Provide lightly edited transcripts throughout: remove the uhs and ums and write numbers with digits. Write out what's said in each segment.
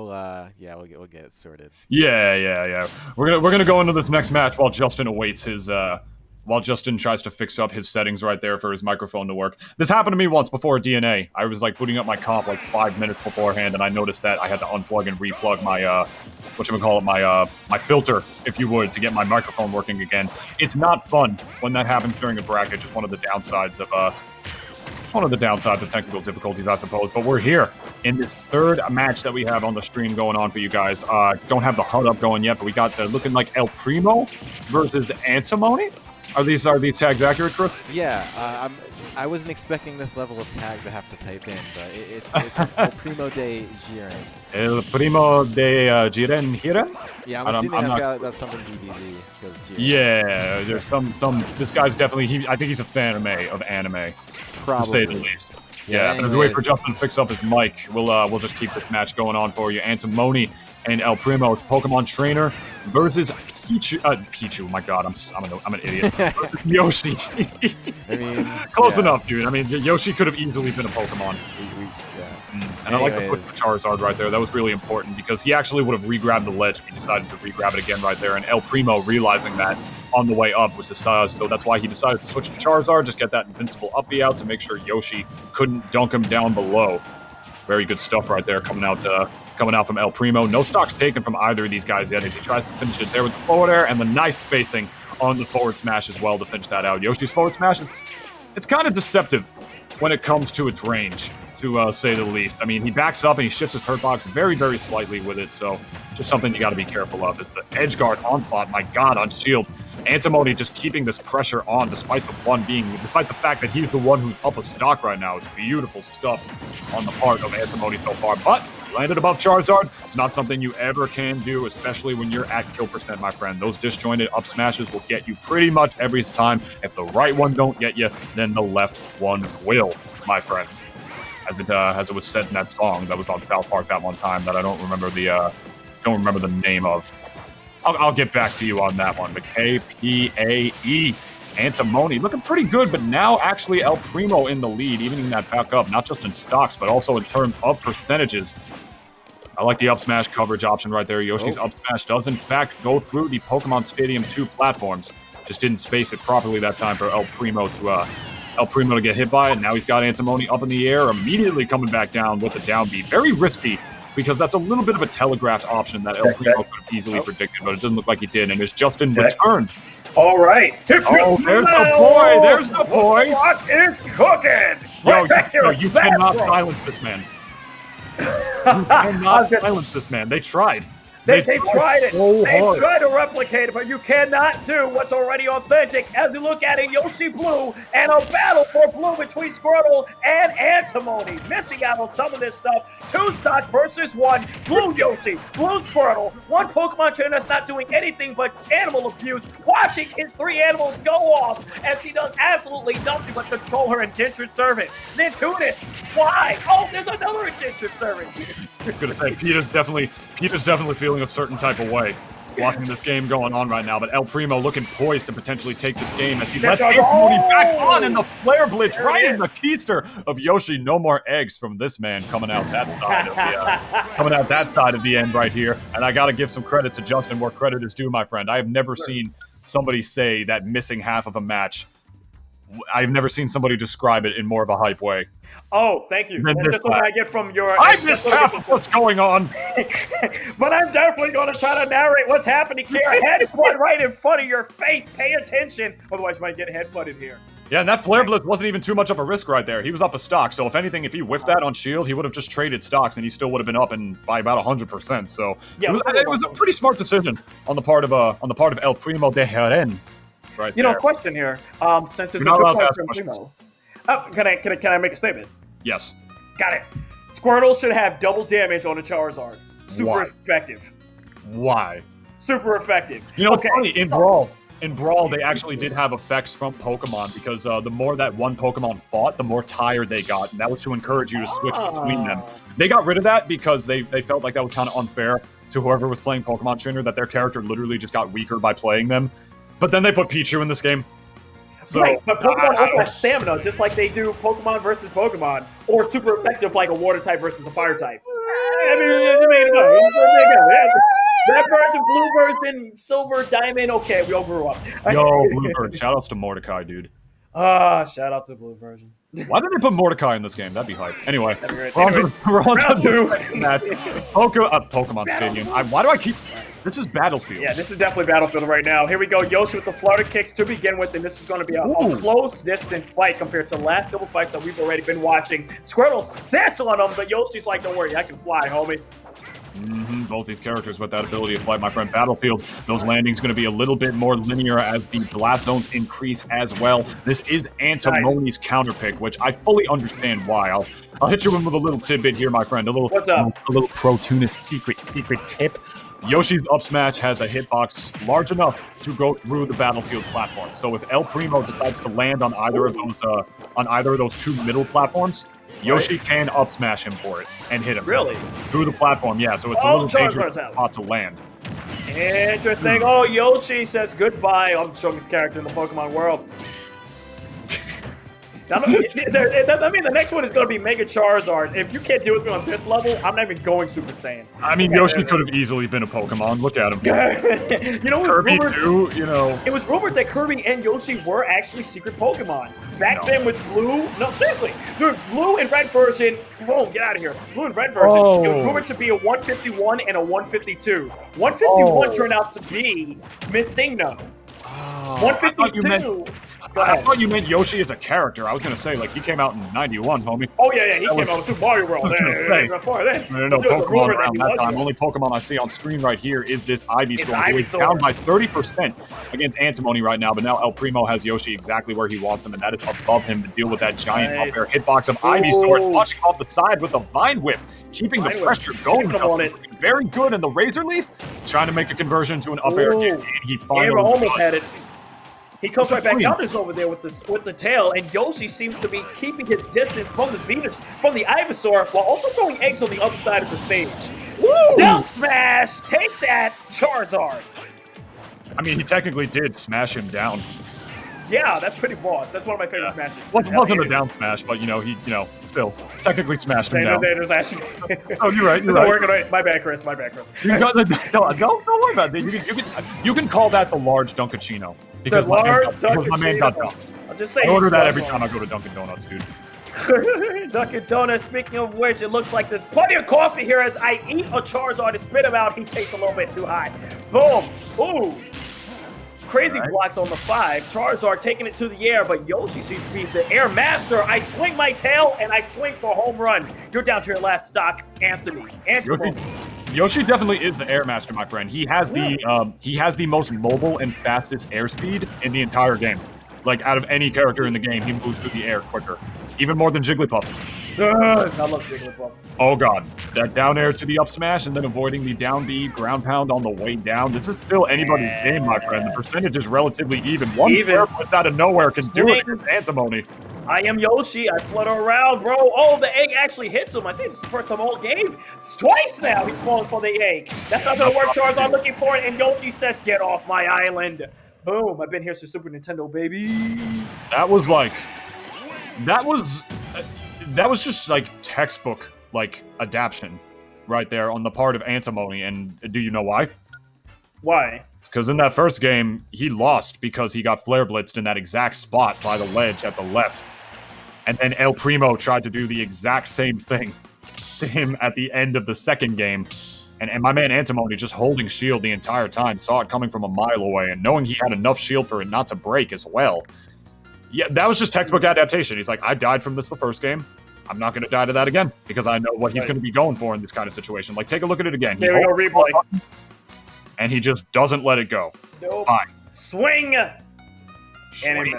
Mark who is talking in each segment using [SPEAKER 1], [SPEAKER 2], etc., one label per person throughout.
[SPEAKER 1] we'll get it sorted.
[SPEAKER 2] Yeah. We're gonna go into this next match while Justin awaits his while Justin tries to fix up his settings right there for his microphone to work. This happened to me once before DNA. I was like booting up my comp like 5 minutes beforehand, and I noticed that I had to unplug and replug my my filter, if you would, to get my microphone working again. It's not fun when that happens during a bracket. Just one of the downsides of technical difficulties, I suppose. But we're here in this third match that we have on the stream going on for you guys. Don't have the HUD up going yet, but we got looking like Primo versus Antimony. Are these tags accurate, Chris?
[SPEAKER 1] Yeah, I wasn't expecting this level of tag to have to type in, but it's El Primo de Jiren.
[SPEAKER 2] El Primo de Jiren Hiren?
[SPEAKER 1] Yeah, I'm assuming that's something DBZ.
[SPEAKER 2] Yeah, there's some. This guy's definitely. I think he's a fan of anime,
[SPEAKER 1] probably,
[SPEAKER 2] to say the least. Yeah, but as we wait for Justin to fix up his mic, we'll just keep this match going on for you. Antimony and El Primo, it's Pokemon Trainer versus Pichu. My God, I'm an idiot. Versus Yoshi.
[SPEAKER 1] I mean,
[SPEAKER 2] close enough, dude. I mean, Yoshi could have easily been a Pokemon. And I like the switch for Charizard right there. That was really important because he actually would have re-grabbed the ledge if he decided to re-grab it again right there. And El Primo, realizing that on the way up was the size, so that's why he decided to switch to Charizard, just get that invincible up B out to make sure Yoshi couldn't dunk him down below. Very good stuff right there coming out from El Primo. No stocks taken from either of these guys yet as he tries to finish it there with the forward air and the nice spacing on the forward smash as well to finish that out. Yoshi's forward smash, it's kind of deceptive when it comes to its range, to say the least. I mean, he backs up and he shifts his hurt box very, very slightly with it, so just something you got to be careful of is the edge guard onslaught. My God, on shield. Antimony just keeping this pressure on despite the fact that he's the one who's up a stock right now. It's beautiful stuff on the part of Antimony so far, but landed above Charizard. It's not something you ever can do, especially when you're at kill percent, my friend. Those disjointed up smashes will get you pretty much every time. If the right one don't get you, then the left one will, my friends. As it was said in that song that was on South Park that one time that I don't remember the name of. I'll get back to you on that one. But KPAE, Antimony looking pretty good, but now actually El Primo in the lead, evening that back up, not just in stocks, but also in terms of percentages. I like the up smash coverage option right there. Yoshi's up smash does in fact go through the Pokemon Stadium 2 platforms. Just didn't space it properly that time for El Primo to get hit by it. Now he's got Antimony up in the air, immediately coming back down with the down B. Very risky, because that's a little bit of a telegraphed option that El Primo could have easily predicted, but it doesn't look like he did, and as Justin returned.
[SPEAKER 3] All right.
[SPEAKER 2] Oh, there's the boy. There's the boy.
[SPEAKER 3] What is cooking?
[SPEAKER 2] Yo, you cannot silence this man. You cannot silence this man. They tried.
[SPEAKER 3] They tried it.
[SPEAKER 2] So
[SPEAKER 3] they tried to replicate it, but you cannot do what's already authentic. As you look at it, Yoshi Blue and a battle for blue between Squirtle and Antimony. Missing out on some of this stuff. 2 stocks versus 1. Blue Yoshi, blue Squirtle. 1 Pokemon trainer that's not doing anything but animal abuse. Watching his 3 animals go off as she does absolutely nothing but control her indentured servant. Then Tunis, why? Oh, there's another indentured servant.
[SPEAKER 2] I'm gonna say Peter's definitely feeling a certain type of way watching this game going on right now, but El Primo looking poised to potentially take this game as he lets Antimony back on in the flare blitz right in the keister of Yoshi. No more eggs from this man coming out that side of the end right here. And I gotta give some credit to Justin where credit is due, my friend. I have never seen somebody say that missing half of a match. I've never seen somebody describe it in more of a hype way.
[SPEAKER 3] Oh, thank you. That's just what I get from your...
[SPEAKER 2] I missed half of what's going on.
[SPEAKER 3] But I'm definitely going to try to narrate what's happening here. Headbutt right in front of your face. Pay attention. Otherwise, you might get headbutted here.
[SPEAKER 2] Yeah, and that flare blitz wasn't even too much of a risk right there. He was up a stock, so if anything, if he whiffed that on shield, he would have just traded stocks, and he still would have been up by about 100%. So yeah, it was a pretty smart decision on the part of El Primo de Jiren. Right there.
[SPEAKER 3] Question here. Since it's a good point from Primo. Can I make a statement?
[SPEAKER 2] Yes.
[SPEAKER 3] Got it. Squirtle should have double damage on a Charizard. Super effective.
[SPEAKER 2] Why?
[SPEAKER 3] Super effective.
[SPEAKER 2] You know, funny, in Brawl, they actually did have effects from Pokemon because the more that one Pokemon fought, the more tired they got, and that was to encourage you to switch between them. They got rid of that because they felt like that was kind of unfair to whoever was playing Pokemon Trainer, that their character literally just got weaker by playing them. But then they put Pichu in this game. So,
[SPEAKER 3] right, but Pokemon also have stamina, just like they do Pokemon versus Pokemon, or super effective like a water type versus a fire type. I mean, that version, blue version, silver, diamond. Okay, we all grew up.
[SPEAKER 2] Yo, Bluebird, shoutouts to Mordecai, dude.
[SPEAKER 3] Shout out to the blue version.
[SPEAKER 2] Why did they put Mordecai in this game? That'd be hype. Anyway,
[SPEAKER 3] That'd be great.
[SPEAKER 2] we're on to
[SPEAKER 3] Round
[SPEAKER 2] the
[SPEAKER 3] two.
[SPEAKER 2] second match. Pokemon Stadium. Why do I keep... This is Battlefield.
[SPEAKER 3] Yeah, this is definitely Battlefield right now. Here we go. Yoshi with the flutter kicks to begin with, and this is going to be a close distance fight compared to the last double fights that we've already been watching. Squirtle sets on him, but Yoshi's like, don't worry, I can fly, homie.
[SPEAKER 2] Both these characters with that ability to fly, my friend. Battlefield, those landings going to be a little bit more linear as the blast zones increase as well. This is Antimony's counter pick, which I fully understand why. I'll hit you in with a little tidbit here, my friend.
[SPEAKER 3] What's up?
[SPEAKER 2] A little Pro-Tunis secret tip. Yoshi's up smash has a hitbox large enough to go through the Battlefield platform. So if El Primo decides to land on either of those two middle platforms, Yoshi can up smash him for it and hit him.
[SPEAKER 3] Really?
[SPEAKER 2] Through the platform, yeah. So it's a little dangerous spot to land.
[SPEAKER 3] Interesting. Oh, Yoshi says goodbye. I'm showing his character in the Pokemon world. I mean, the next one is going to be Mega Charizard. If you can't deal with me on this level, I'm not even going Super Saiyan.
[SPEAKER 2] I mean, Yoshi could have easily been a Pokemon. Look at him.
[SPEAKER 3] You know,
[SPEAKER 2] Kirby too, you know.
[SPEAKER 3] It was rumored that Kirby and Yoshi were actually secret Pokemon. Back then with Blue, no, seriously, dude, Blue and Red version, boom, get out of here. Blue and Red version, it was rumored to be a 151 and a 152. 151 turned out to be Miss Singno. 152.
[SPEAKER 2] I thought you meant Yoshi as a character. I was going to say, like, he came out in 91, homie.
[SPEAKER 3] Oh, yeah, he came out with Super Mario World. Before then.
[SPEAKER 2] No, Pokemon around that time. Only Pokemon I see on screen right here is this Ivysaur. He's down by 30% against Antimony right now, but now El Primo has Yoshi exactly where he wants him, and that is above him to deal with that giant up air hitbox of Ivysaur, launching off the side with a Vine Whip, keeping the pressure going. Very good, and the Razor Leaf, trying to make a conversion to an up air, and he finally
[SPEAKER 3] almost had it. He comes right back down over there with the tail, and Yoshi seems to be keeping his distance from the Ivysaur while also throwing eggs on the other side of the stage. Woo! Down smash! Take that, Charizard!
[SPEAKER 2] I mean, he technically did smash him down.
[SPEAKER 3] Yeah, that's pretty boss. That's one of my favorite smashes.
[SPEAKER 2] Wasn't a down smash, but he still technically smashed him down. Oh, you're right.
[SPEAKER 3] My bad, Chris. Don't
[SPEAKER 2] worry about that. You can call that the large Dunkachino. Because my man got dunked.
[SPEAKER 3] I'm just saying.
[SPEAKER 2] I order that every time I go to Dunkin' Donuts, dude.
[SPEAKER 3] Dunkin' Donuts, speaking of which, it looks like there's plenty of coffee here as I eat a Charizard and spit him out. He tastes a little bit too high. Boom. Ooh. Crazy blocks on the 5. Charizard taking it to the air, but Yoshi seems to be the air master. I swing my tail, and I swing for a home run. You're down to your last stock, Anthony.
[SPEAKER 2] Yoshi definitely is the air master, my friend. He has the most mobile and fastest airspeed in the entire game. Like, out of any character in the game, he moves through the air quicker. Even more than Jigglypuff.
[SPEAKER 3] I love Jigglypuff.
[SPEAKER 2] Oh, God. That down air to the up smash and then avoiding the down B, ground pound on the way down. This is still anybody's game, my friend. The percentage is relatively even. One player puts out of nowhere can do it against Antimony.
[SPEAKER 3] I am Yoshi. I flutter around, bro. Oh, the egg actually hits him. I think this is the first time all game. Twice now he's falling for the egg. That's not going to work, Charizard. Looking for it, and Yoshi says, get off my island. Boom. I've been here since Super Nintendo, baby.
[SPEAKER 2] That was just like textbook like adaptation right there on the part of Antimony. And do you know why?
[SPEAKER 3] Why?
[SPEAKER 2] Because in that first game, he lost because he got flare blitzed in that exact spot by the ledge at the left. And then El Primo tried to do the exact same thing to him at the end of the second game. And my man Antimony just holding shield the entire time, saw it coming from a mile away, and knowing he had enough shield for it not to break as well. Yeah, that was just textbook adaptation. He's like, I died from this the first game. I'm not going to die to that again because I know what he's going to be going for in this kind of situation. Like, take a look at it again.
[SPEAKER 3] There we go, replay.
[SPEAKER 2] And he just doesn't let it go.
[SPEAKER 3] Nope.
[SPEAKER 2] Fine.
[SPEAKER 3] Swing! And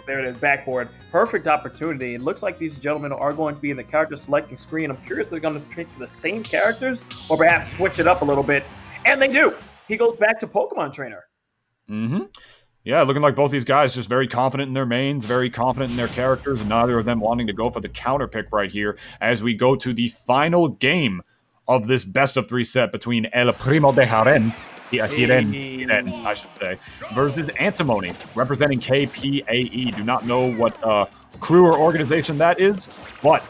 [SPEAKER 3] there it is, backboard. Perfect opportunity. It looks like these gentlemen are going to be in the character selecting screen. I'm curious if they're going to pick the same characters or perhaps switch it up a little bit. And they do. He goes back to Pokemon Trainer.
[SPEAKER 2] Yeah, looking like both these guys just very confident in their mains, very confident in their characters, and neither of them wanting to go for the counter pick right here as we go to the final game of this best-of-3 set between El Primo de Jiren Jiren, I should say, versus Antimony, representing KPAE. Do not know what crew or organization that is, but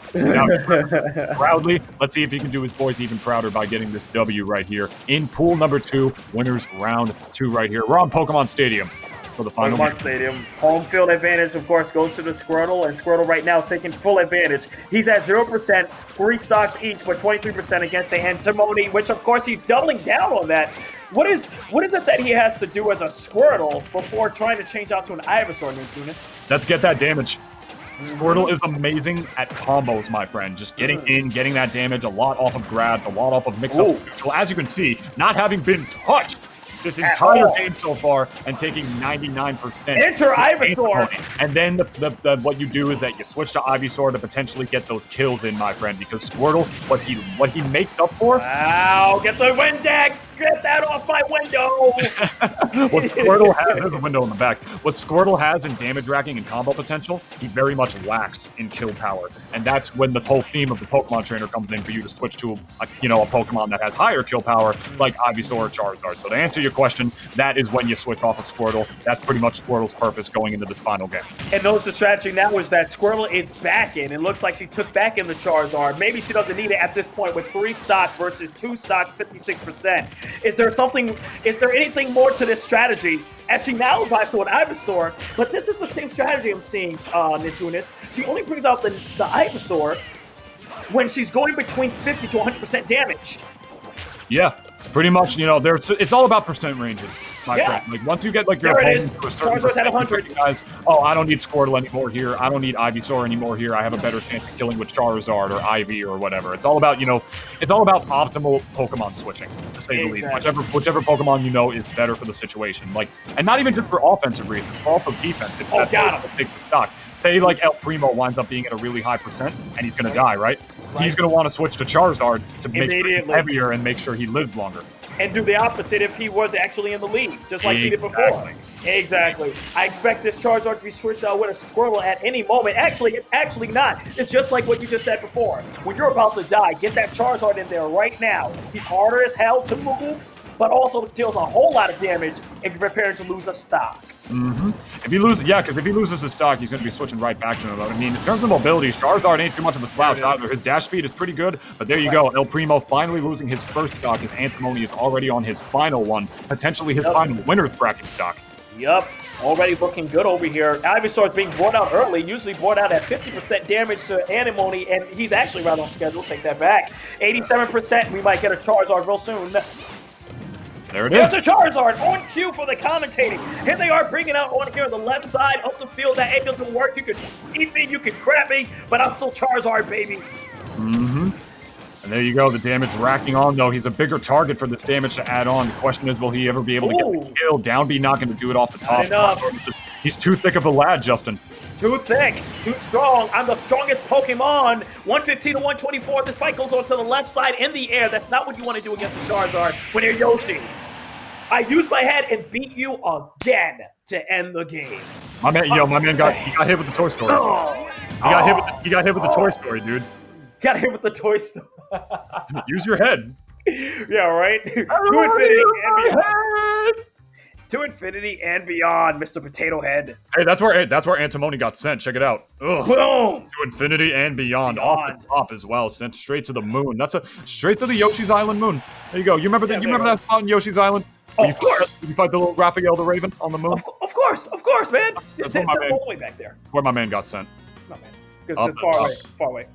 [SPEAKER 2] proudly, let's see if he can do his boys even prouder by getting this W right here in pool number 2, winners round 2 right here. We're on Pokemon Stadium for the final
[SPEAKER 3] Pokemon Stadium. Home field advantage, of course, goes to the Squirtle, and Squirtle right now is taking full advantage. He's at 0%, 3 stocks each, but 23% against the Antimony, which, of course, he's doubling down on that. What is it that he has to do as a Squirtle before trying to change out to an Ivysaur, Nintunis?
[SPEAKER 2] Let's get that damage. Squirtle is amazing at combos, my friend. Just getting in, getting that damage, a lot off of grabs, a lot off of mix-up neutral. As you can see, not having been touched this entire game so far and taking 99%.
[SPEAKER 3] Enter Ivysaur!
[SPEAKER 2] And then what you do is that you switch to Ivysaur to potentially get those kills in, my friend, because Squirtle, what he makes up for...
[SPEAKER 3] Wow, get the Windex! Get that off my window!
[SPEAKER 2] What Squirtle has, there's a window in the back. What Squirtle has in damage racking and combo potential, he very much lacks in kill power. And that's when the whole theme of the Pokemon Trainer comes in for you to switch to a Pokemon that has higher kill power, like Ivysaur or Charizard. So to answer your question, that is when you switch off of Squirtle. That's pretty much Squirtle's purpose going into this final game.
[SPEAKER 3] And notice the strategy now is that Squirtle is back in. It looks like she took back in the Charizard. Maybe she doesn't need it at this point with 3 stocks versus 2 stocks, 56%. Is there anything more to this strategy? As she now advised to an Ivysaur, but this is the same strategy I'm seeing, Nintunis. She only brings out the Ivysaur when she's going between 50 to 100% damage.
[SPEAKER 2] Yeah, pretty much, it's all about percent ranges, my friend. Like, once you get, like, your opponent to a certain
[SPEAKER 3] Charizard's at 100.
[SPEAKER 2] Guys, I don't need Squirtle anymore here. I don't need Ivysaur anymore here. I have a better chance of killing with Charizard or Ivy or whatever. It's all about, it's all about optimal Pokemon switching, to say the least. Whichever Pokemon is better for the situation. Like, and not even just for offensive reasons, but also defense. If that takes the stock. Say, like, El Primo winds up being at a really high percent, and he's going to die, right? He's going to want to switch to Charizard to make sure he's heavier and make sure he lives longer.
[SPEAKER 3] And do the opposite if he was actually in the lead, just like he did before. Exactly. I expect this Charizard to be switched out with a Squirtle at any moment. Actually not. It's just like what you just said before. When you're about to die, get that Charizard in there right now. He's harder as hell to move, but also deals a whole lot of damage if you're prepared to lose a stock.
[SPEAKER 2] If he loses his stock, he's going to be switching right back to him. I mean, in terms of mobility, Charizard ain't too much of a slouch either. His dash speed is pretty good, but there you go. El Primo finally losing his first stock. His Antimony is already on his final one, potentially his final winner's bracket stock.
[SPEAKER 3] Yup, already looking good over here. Ivysaur is being brought out early, usually brought out at 50% damage to Antimony, and he's actually right on schedule. Take that back. 87%, we might get a Charizard real soon.
[SPEAKER 2] There it is.
[SPEAKER 3] There's a Charizard on cue for the commentating. Here they are bringing out on here on the left side of the field. That angle doesn't work. You could eat me, you could crap me, but I'm still Charizard, baby.
[SPEAKER 2] And there you go, the damage racking on, though. He's a bigger target for this damage to add on. The question is, will he ever be able to get the kill? Down B not going to do it off the top. He's too thick of a lad, Justin.
[SPEAKER 3] Too thick, too strong. I'm the strongest Pokemon. 115 to 124. This fight goes on to the left side in the air. That's not what you want to do against a Charizard when you're Yoshi. I used my head and beat you again to end the game.
[SPEAKER 2] My man got hit with the Toy Story. He got hit with the Toy Story, dude.
[SPEAKER 3] Got hit with the Toy Story.
[SPEAKER 2] Use your head.
[SPEAKER 3] Yeah, right? To infinity and beyond. To infinity and beyond, Mr. Potato Head.
[SPEAKER 2] Hey, that's where Antimony got sent. Check it out. Ugh.
[SPEAKER 3] Boom!
[SPEAKER 2] To infinity and beyond. Off the top as well. Sent straight to the moon. That's straight to the Yoshi's Island moon. There you go. You remember that spot in Yoshi's Island?
[SPEAKER 3] Of course.
[SPEAKER 2] Did you fight the little Raphael the Raven on the moon?
[SPEAKER 3] Of course, man. It's all the way back there.
[SPEAKER 2] Where my man got sent.
[SPEAKER 3] No, man. Because it's far away.